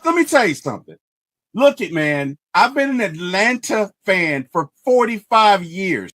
Let me tell you something. Look it, man. I've been an Atlanta fan for 45 years.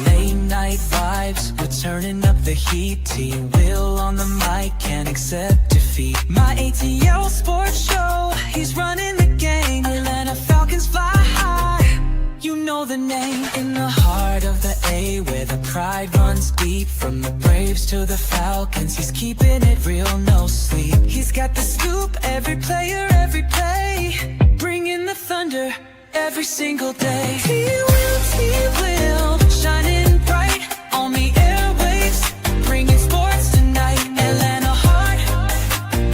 Late night vibes, we're turning up the heat. T-Will on the mic, can't accept defeat. My ATL sports show, he's running the game. Atlanta Falcons fly high, you know the name. In the heart of the A, where the pride runs deep. From the Braves to the Falcons, he's keeping it real, no sleep. He's got the scoop, every player, every play. Bringing the thunder every single day. T-Will, shining bright on the airwaves, bringing sports tonight. Atlanta heart,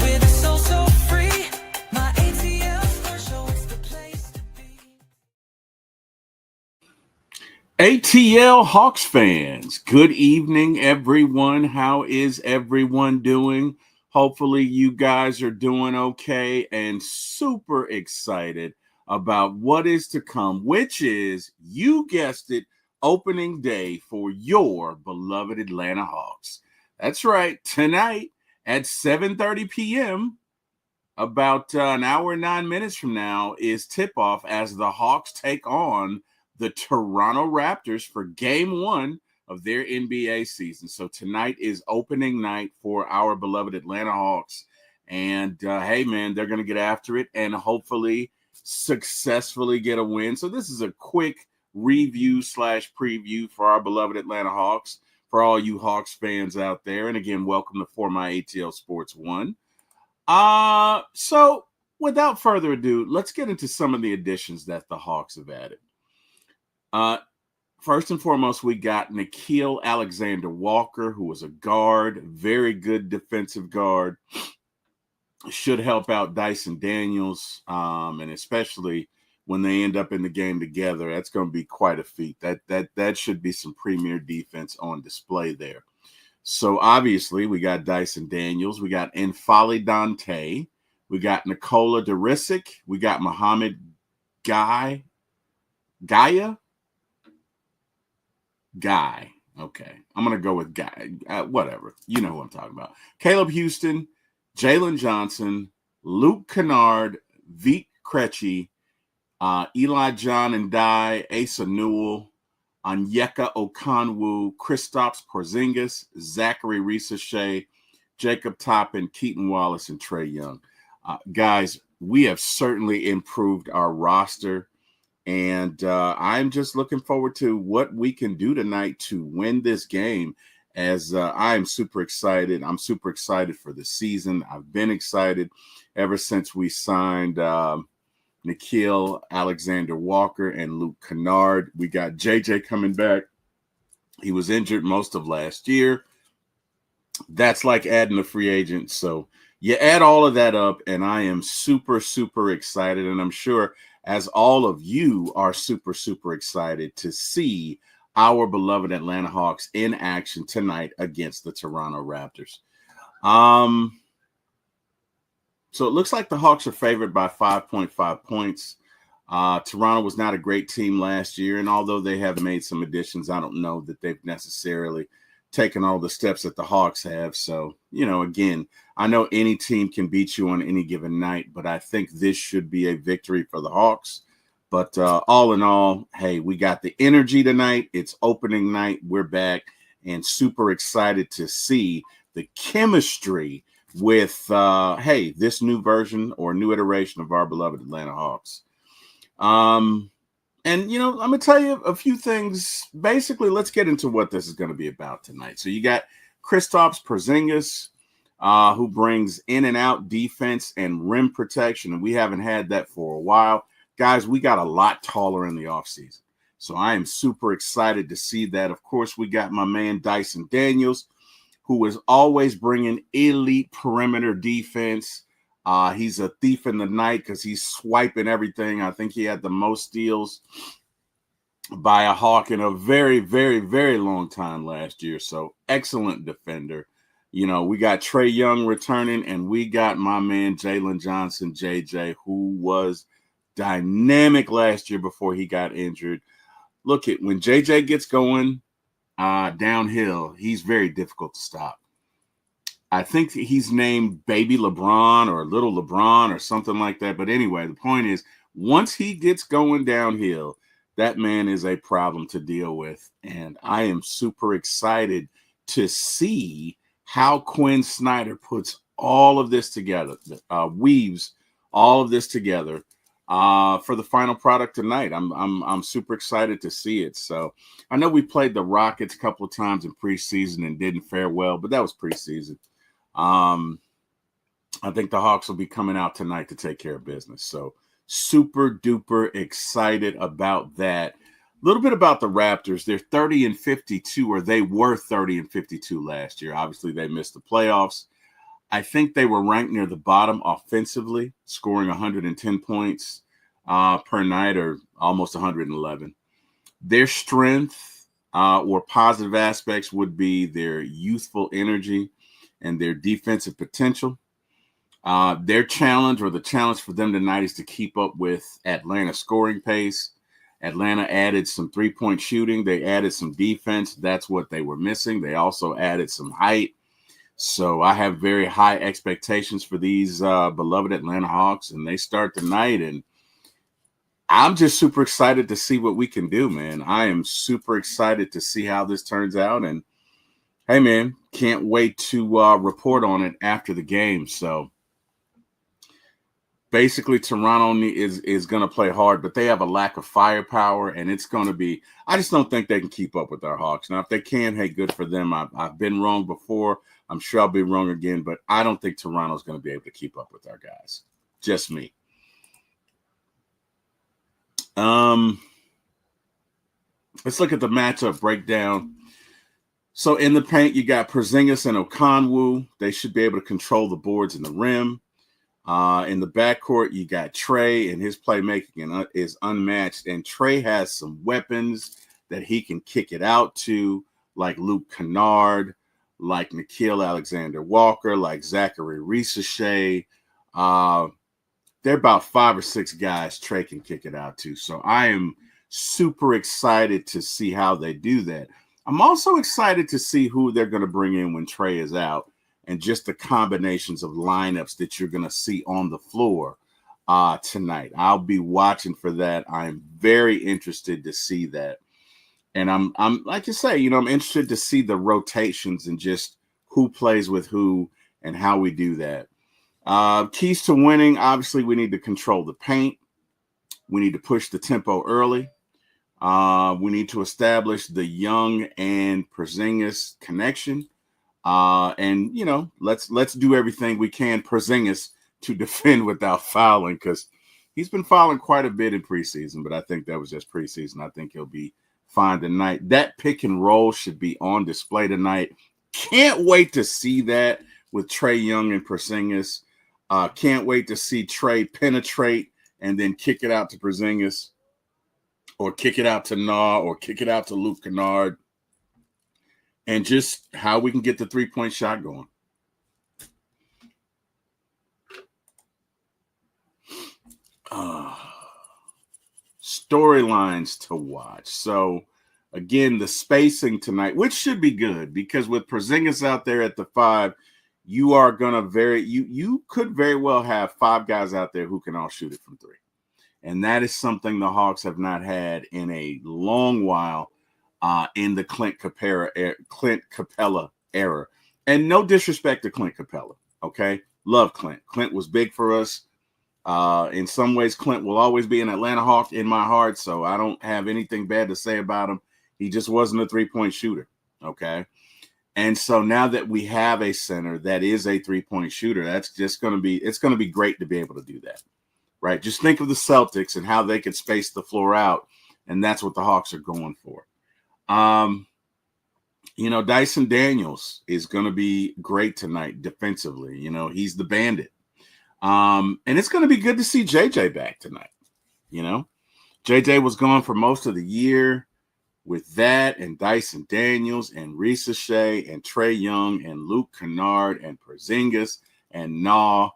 with a soul so free. My ATL Sports Show is the place to be. ATL Hawks fans, good evening, everyone. How is everyone doing? Hopefully, you guys are doing okay and super excited about what is to come, which is, you guessed it, opening day for your beloved Atlanta Hawks. That's right, tonight at 7:30 p.m., about an hour and 9 minutes from now, is tip-off as the Hawks take on the Toronto Raptors for Game 1 of their NBA season. So tonight is opening night for our beloved Atlanta Hawks. And hey, man, they're going to get after it and hopefully successfully get a win. So this is a quick review / preview for our beloved Atlanta Hawks, for all you Hawks fans out there. And again, welcome to For My ATL Sports 1. So without further ado, let's get into some of the additions that the Hawks have added. First and foremost, we got Nickeil Alexander-Walker, who was a guard, very good defensive guard. Should help out Dyson Daniels, and especially when they end up in the game together, that's going to be quite a feat. That should be some premier defense on display there. So obviously, we got Dyson Daniels, we got N'Faly Dante, we got Nikola Derisic, we got Mohamed Guy. Okay, I'm going to go with Guy. Whatever. You know who I'm talking about. Caleb Houston, Jalen Johnson, Luke Kennard, Vit Krejci, Eli John and Asa Newell, Onyeka Okonwu, Kristaps Porzingis, Zachary Risache, Jacob Toppin, Keaton Wallace, and Trae Young. Guys, we have certainly improved our roster. And I'm just looking forward to what we can do tonight to win this game, as I am super excited. I'm super excited for the season. I've been excited ever since we signed Nickeil Alexander-Walker and Luke Kennard. We got JJ coming back. He was injured most of last year. That's like adding a free agent. So you add all of that up, and I am super, super excited. And I'm sure as all of you are super, super excited to see our beloved Atlanta Hawks in action tonight against the Toronto Raptors. So it looks like the Hawks are favored by 5.5 points. Toronto was not a great team last year, and although they have made some additions, I don't know that they've necessarily taken all the steps that the Hawks have. So, again, I know any team can beat you on any given night, but I think this should be a victory for the Hawks. But all in all, hey, we got the energy tonight. It's opening night. We're back and super excited to see the chemistry with, this new version or new iteration of our beloved Atlanta Hawks. And, I'm going to tell you a few things. Basically, let's get into what this is going to be about tonight. So you got Kristaps Porzingis, who brings in and out defense and rim protection, and we haven't had that for a while. Guys, we got a lot taller in the offseason. So I am super excited to see that. Of course, we got my man Dyson Daniels, who is always bringing elite perimeter defense. He's a thief in the night because he's swiping everything. I think he had the most steals by a Hawk in a very, very, very long time last year. So excellent defender. We got Trae Young returning, and we got my man Jalen Johnson, JJ, who was dynamic last year before he got injured. Look, when JJ gets going downhill, he's very difficult to stop. I think he's named Baby LeBron or Little LeBron or something like that. But anyway, the point is, once he gets going downhill, that man is a problem to deal with. And I am super excited to see how Quinn Snyder puts all of this together, weaves all of this together for the final product tonight. I'm super excited to see it. So I know we played the Rockets a couple of times in preseason and didn't fare well, but that was preseason. I think the Hawks will be coming out tonight to take care of business. So super duper excited about that. A little bit about the Raptors. They're 30-52, or they were 30-52 last year. Obviously, they missed the playoffs. I think they were ranked near the bottom offensively, scoring 110 points per night, or almost 111. Their strength or positive aspects would be their youthful energy and their defensive potential. Their challenge, or the challenge for them tonight, is to keep up with Atlanta's scoring pace. Atlanta added some three-point shooting. They added some defense. That's what they were missing. They also added some height. So I have very high expectations for these beloved Atlanta Hawks, and they start tonight. And I'm just super excited to see what we can do, man. I am super excited to see how this turns out. And, hey, man, can't wait to report on it after the game. So basically, Toronto is going to play hard, but they have a lack of firepower, and it's going to be – I just don't think they can keep up with our Hawks. Now, if they can, hey, good for them. I've been wrong before. I'm sure I'll be wrong again, but I don't think Toronto's going to be able to keep up with our guys. Just me. Let's look at the matchup breakdown. So in the paint, you got Porzingis and Okongwu. They should be able to control the boards and the rim. In the backcourt, you got Trae, and his playmaking is unmatched. And Trae has some weapons that he can kick it out to, like Luke Kennard, like Nickeil Alexander-Walker, like Zachary Risacher. They're about 5 or 6 guys Trae can kick it out to. So I am super excited to see how they do that. I'm also excited to see who they're going to bring in when Trae is out, and just the combinations of lineups that you're going to see on the floor tonight. I'll be watching for that. I'm very interested to see that. And I'm like you say, I'm interested to see the rotations and just who plays with who and how we do that. Keys to winning, obviously, we need to control the paint. We need to push the tempo early. We need to establish the Young and Porzingis connection. And let's do everything we can, Porzingis, to defend without fouling, because he's been fouling quite a bit in preseason, but I think that was just preseason. I think he'll be fine tonight. That pick and roll should be on display tonight. Can't wait to see that with Trae Young and Porzingis. Can't wait to see Trae penetrate and then kick it out to Porzingis, or kick it out to Nah, or kick it out to Luke Kennard. And just how we can get the three-point shot going. Storylines to watch. So, again, the spacing tonight, which should be good, because with Porzingis out there at the 5, you are going to you could very well have 5 guys out there who can all shoot it from 3. And that is something the Hawks have not had in a long while. In the Clint Capella era. And no disrespect to Clint Capella, okay? Love Clint. Clint was big for us. In some ways, Clint will always be an Atlanta Hawk in my heart, so I don't have anything bad to say about him. He just wasn't a three-point shooter, okay? And so now that we have a center that is a three-point shooter, that's just going to be great to be able to do that, right? Just think of the Celtics and how they could space the floor out, and that's what the Hawks are going for. Dyson Daniels is going to be great tonight defensively. He's the bandit. And it's going to be good to see JJ back tonight. JJ was gone for most of the year. with that and Dyson Daniels and Risa Shea and Trae Young and Luke Kennard and Porzingis and Nah.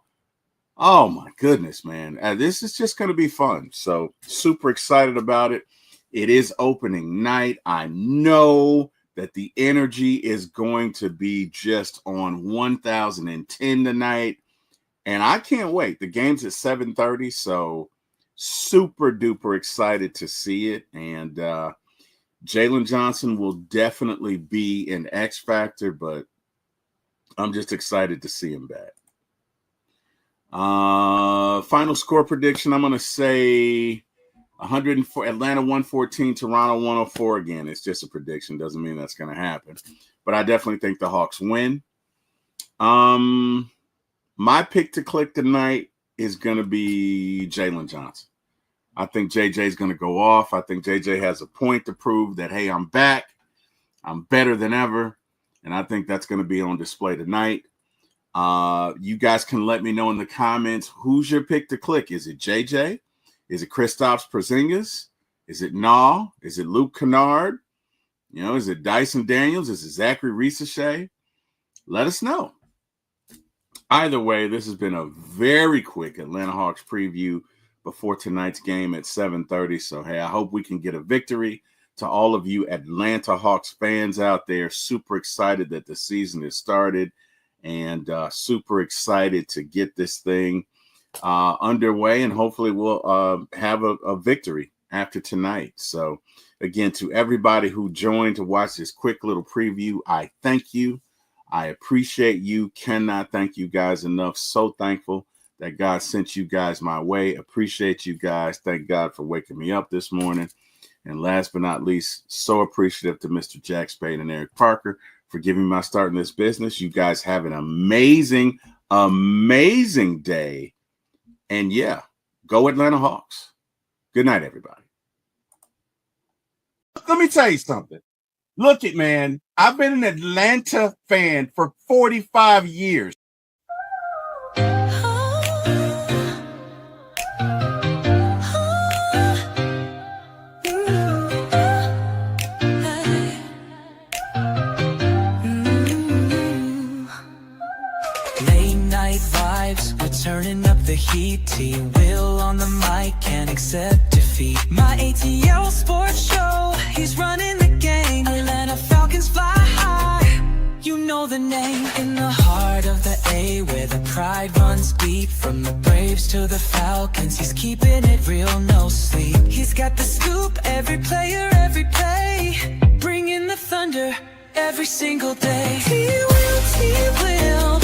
Oh, my goodness, man. This is just going to be fun. So super excited about it. It is opening night. I know that the energy is going to be just on 1010 tonight. And I can't wait. The game's at 7:30, so super duper excited to see it. And Jalen Johnson will definitely be an X factor, but I'm just excited to see him back. Final score prediction, I'm going to say 104, Atlanta 114, Toronto 104 again. It's just a prediction. Doesn't mean that's going to happen. But I definitely think the Hawks win. My pick to click tonight is going to be Jalen Johnson. I think JJ is going to go off. I think JJ has a point to prove that, hey, I'm back. I'm better than ever. And I think that's going to be on display tonight. You guys can let me know in the comments, who's your pick to click? Is it JJ? Is it Kristaps Porzingis? Is it Nah? Is it Luke Kennard? You know, is it Dyson Daniels? Is it Zachary Risa-Shea? Let us know. Either way, this has been a very quick Atlanta Hawks preview before tonight's game at 7:30. So, hey, I hope we can get a victory. To all of you Atlanta Hawks fans out there, super excited that the season has started and super excited to get this thing underway. And hopefully we'll have a victory after tonight. So, again, to everybody who joined to watch this quick little preview, I thank you. I appreciate you. Cannot thank you guys enough. So thankful that God sent you guys my way. Appreciate you guys. Thank God for waking me up this morning. And last but not least, so appreciative to Mr. Jack Spade and Eric Parker for giving me my start in this business. You guys have an amazing, amazing day. And yeah, go Atlanta Hawks. Good night, everybody. Let me tell you something. Look it, man. I've been an Atlanta fan for 45 years. Late night vibes, we're turning up the heat. T-Will on the mic, can't accept defeat. My ATL sports show, he's running the game. Atlanta Falcons fly high, you know the name. In the heart of the A, where the pride runs deep. From the Braves to the Falcons, he's keeping it real, no sleep. He's got the scoop, every player, every play. Bringing the thunder every single day. He will,